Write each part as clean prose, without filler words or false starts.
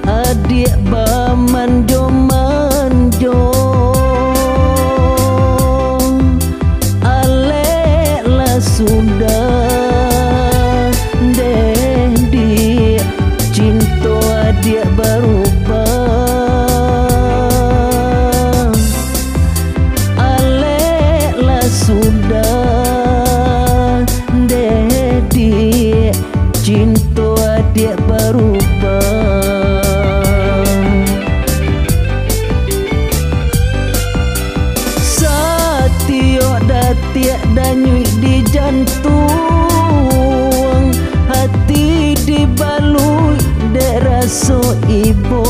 adik bamanjo manjo alek lah sudah deh dia cinta adik berubah alek lah sudah deh dia cinta adik berubah. Tiak danyui di jantung hati dibalui dek raso ibo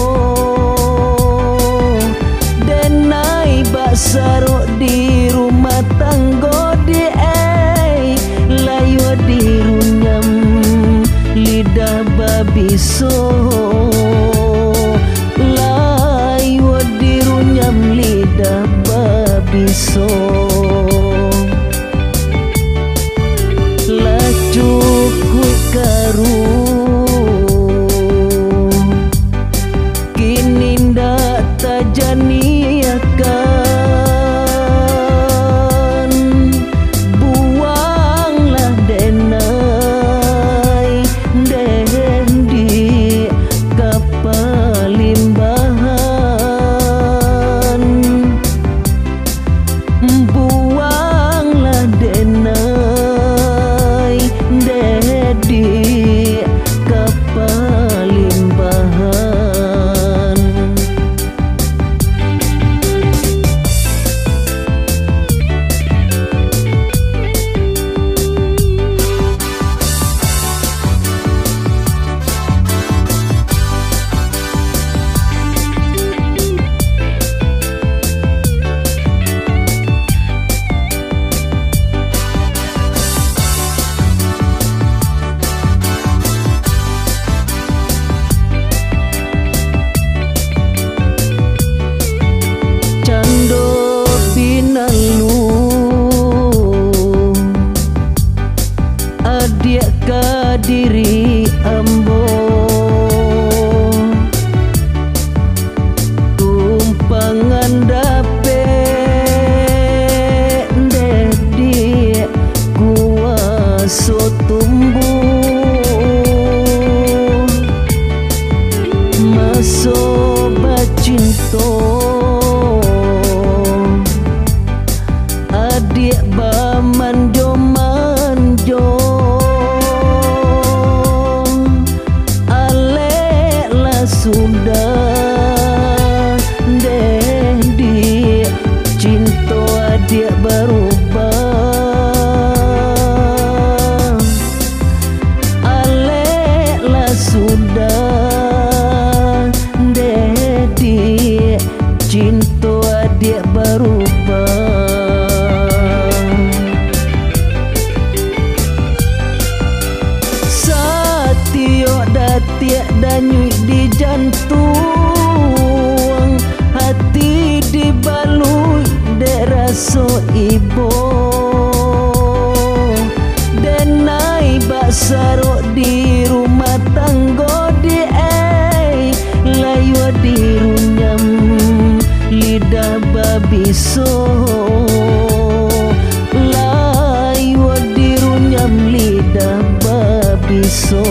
denai bak saruk di rumah tanggo di layu dirunyam lidah babi so layu dirunyam lidah babi so cukup karu kini ndak tajaniakan buanglah denai di kapal limbahan buanglah denai di kapal limbahan. Adik kadiri ambo tumpangan dape deh dia kuaso tumbuh maso bacinto adik bamanjo manjo sudah deh dia cinta adik berubah alek lah sudah deh dia cinta adik berubah. Satio datiak danyui di jantung hati dibalui dek raso ibo denai bak saruk di rumah tanggo di layu dirunyam lidah babi so layu dirunyam lidah babi so